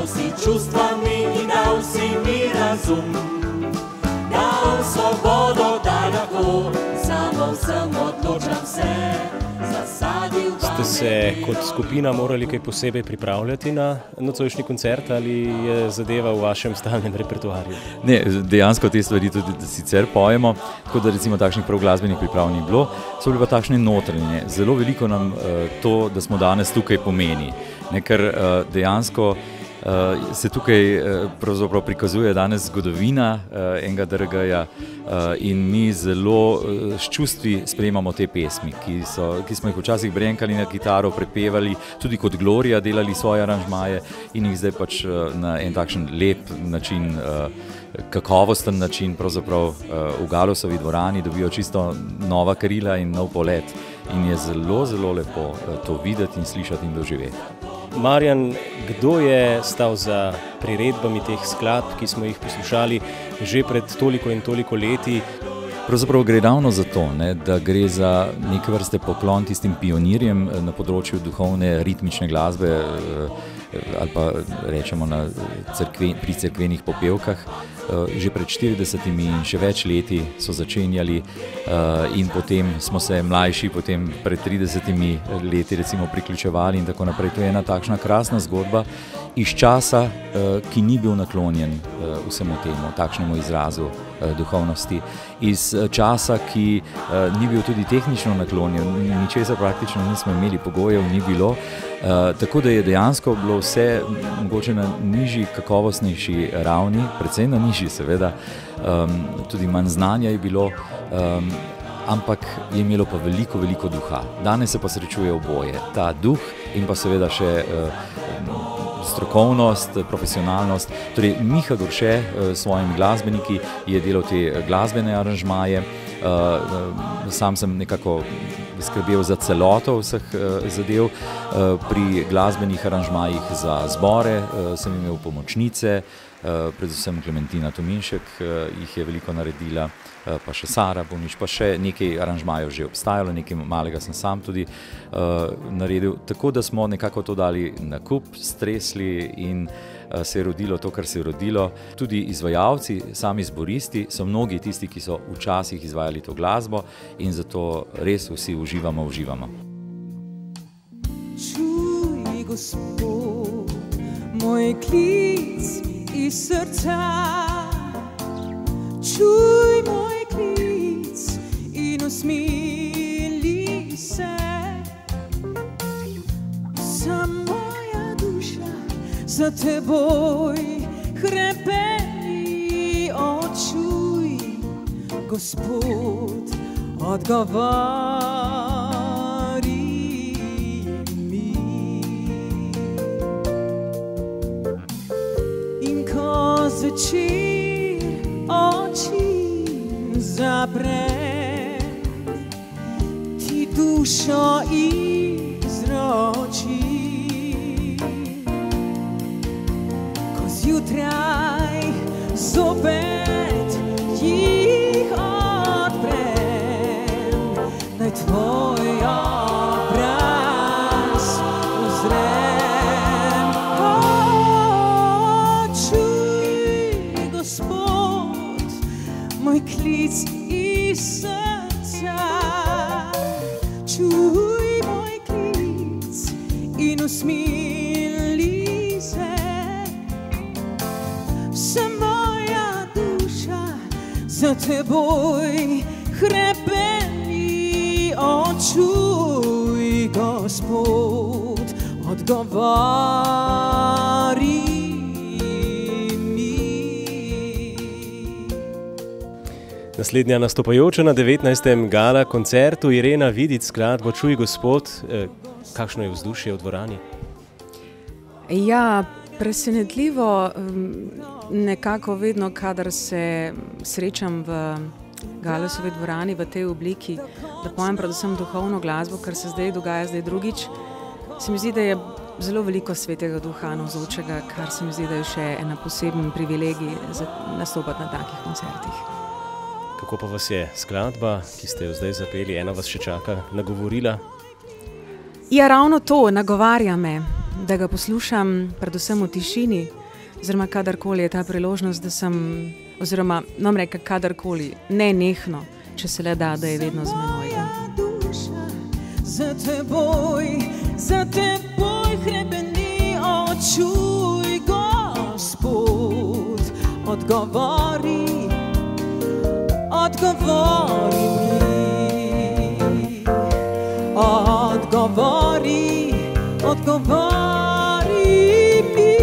dal si čustvami in dal si mi razum. Dal svobodo, da lahko samo vsem odločam se. Ste se kot skupina morali kaj posebej pripravljati na nocojšnji koncert ali je zadeva v vašem stalnem repertoarju? Ne, dejansko te stvari tudi sicer pojemo, tako da recimo takšnih prav glasbenih priprav ni bilo, so bile pa takšne notranje. Zelo veliko nam to, da smo danes tukaj pomeni, ne, ker dejansko se tukaj pravzaprav prikazuje danes zgodovina enega DRG-ja in mi zelo s čustvi sprejemamo te pesmi, ki smo jih včasih brenkali na kitaro, prepevali, tudi kot Gloria delali svoje aranžmaje in jih zdaj pač na en takšen lep način, kakovosten način pravzaprav v Galusovi dvorani dobijo čisto nova krila in nov polet in je zelo, zelo lepo to videti in slišati in doživeti. Marjan, kdo je stal za priredbami teh skladb, ki smo jih poslušali že pred toliko in toliko leti? Pravzaprav gre ravno za to, ne, da gre za neke vrste poklon tistim pionirjem na področju duhovne ritmične glasbe ali pa rečemo pri cerkvenih popevkah. Že pred 40 in še več leti so začenjali in potem smo se mlajši potem pred 30 leti recimo priključevali in tako naprej. To je ena takšna krasna zgodba iz časa, ki ni bil naklonjen vsemu temu, takšnemu izrazu duhovnosti. Iz časa, ki ni bil tudi tehnično naklonjen, ničesar praktično nismo imeli, pogojev ni bilo. Tako da je dejansko bilo vse mogoče na nižji, kakovostnejši ravni, predvsem na nižji seveda, tudi manj znanja je bilo, ampak je imelo pa veliko, veliko duha. Danes se pa srečuje oboje, ta duh in pa seveda še strokovnost, profesionalnost. Torej, Miha Gorše s svojimi glasbeniki je delal te glasbene aranžmaje, sam sem nekako skrbel za celoto vseh zadev. Pri glasbenih aranžmajih za zbore sem imel pomočnice, predvsem Klementina Tominšek jih je veliko naredila, pa še Sara Bonič, pa še nekaj aranžmajev že obstajalo, nekaj malega sem sam tudi naredil. Tako da smo nekako to dali na kup, stresli in se je rodilo to, kar se je rodilo. Tudi izvajalci, sami zboristi, so mnogi tisti, ki so včasih izvajali to glasbo in zato res vsi uživamo. Čuj, Gospod, moj klic iz srca, čuj moj klic in usmili se. Vsa moja duša za teboj hrepeni, čuj, Gospod, odgovari mi. In ko zvečer oči zaprem, ti dušo izroči. Ko zjutraj zopet jih odprem, naj tvoj obraz uzrem. Čuj, Gospod, moj klic iz srca, čuj moj klic in usmili se. Vsa moja duša za teboj hrepeni, čuj, Gospod, odgovari mi. Naslednja nastopajoča na 19. gala koncertu Irena Vidic skladbo Čuj, Gospod. Kakšno je vzdušje v dvorani? Ja, presenetljivo, nekako vedno, kadar se srečam v Galusovi dvorani v tej obliki, da pojem predvsem duhovno glasbo, kar se zdaj dogaja drugič, se mi zdi, da je zelo veliko svetega duha navzočega, kar se mi zdi, da je še ena poseben privilegij nastopati na takih koncertih. Kako pa vas je skladba, ki ste jo zdaj zapeli, ena vas še čaka, nagovorila? Ja, ravno to, nagovarja me. da ga poslušam predvsem v tišini, oziroma kadarkoli je ta priložnost, da sem, oziroma nam reka kadarkoli, ne nehno, če se le da, da je vedno z menoj. Za teboj hrebeni očuj, Gospod, odgovori mi, odgovori mi.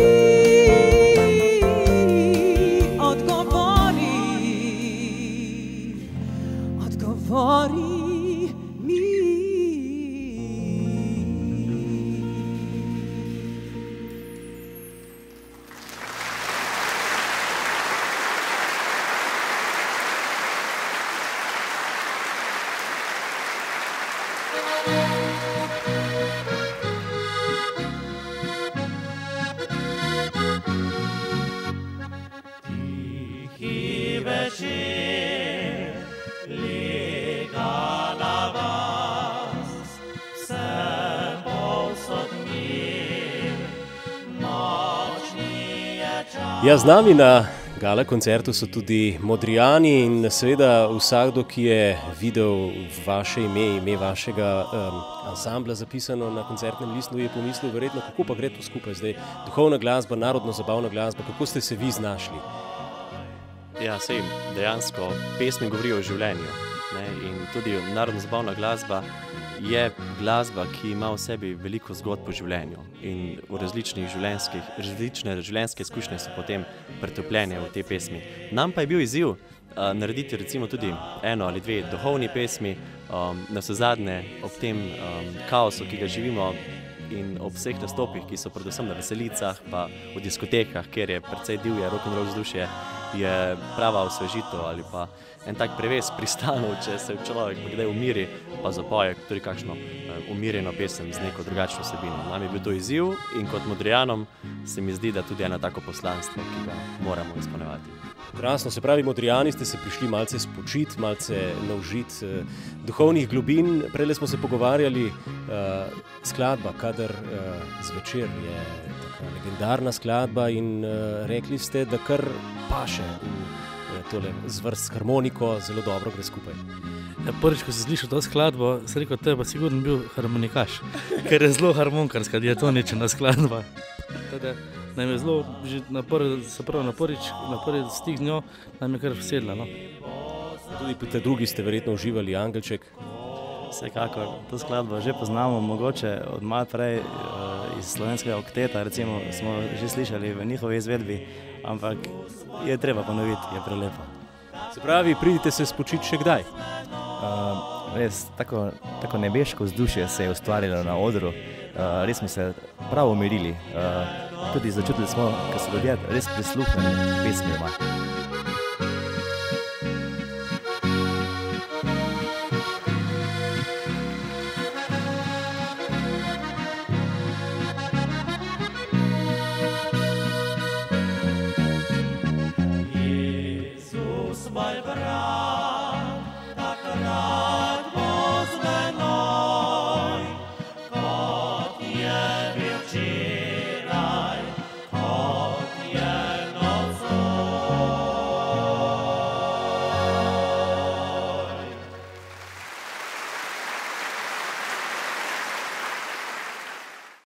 Ja, z nami na gala koncertu so tudi Modrijani in seveda vsakdo, ki je videl vaše ime vašega ansambla zapisano na koncertnem listu, je pomislil verjetno, kako pa gre to skupaj zdaj. Duhovna glasba, narodno-zabavna glasba, kako ste se vi znašli? Ja, sej, dejansko pesmi govorijo o življenju, ne? In tudi narodno-zabavna glasba je glasba, ki ima v sebi veliko zgodb o življenju in v različne življenjske izkušnje so potem pretopljene v te pesmi. Nam pa je bil izziv narediti recimo tudi eno ali dve duhovni pesmi, navsezadnje ob tem kaosu, ki ga živimo in ob vseh nastopih, ki so predvsem na veselicah pa v diskotekah, kjer je precej divje rock'n'roll vzdušje, je prava osvežitev ali pa en tak preves pristanov, če se človek kdaj umiri, pa zapoje tudi kakšno umirjeno pesem z neko drugačno vsebino. Nam je bil to izziv in kot Modrijanom se mi zdi, da tudi eno tako poslanstvo, ki ga moramo izpolnjevati. Krasno, se pravi, Modrijani ste se prišli malce spočit, malce naužit duhovnih globin. Prejle smo se pogovarjali, skladba Kadar zvečer je taka legendarna skladba in rekli ste, da kar paše v tole zvrst s harmoniko, zelo dobro gre skupaj. Ja, prvič, ko si slišal to skladbo, sem rekel, da je pa sigurno bil harmonikaš, ker je zelo harmonkarska, diatonična skladba. Teda, nam je zelo, že na prvi stik z njo, nam je kar vsedla. No? Tudi pri tej drugi ste verjetno uživali, Angelček. Vsekakor, to skladbo že poznamo, mogoče od malo prej iz slovenskega okteta, recimo smo že slišali v njihovi izvedbi, ampak je treba ponoviti, je prelepo. Se pravi, pridite se spočiti še kdaj? Res, tako nebeško vzdušje se je ustvarilo na odru, res smo se prav umirili, tudi začutili smo, ker so ljudje res prisluhnili pesmima.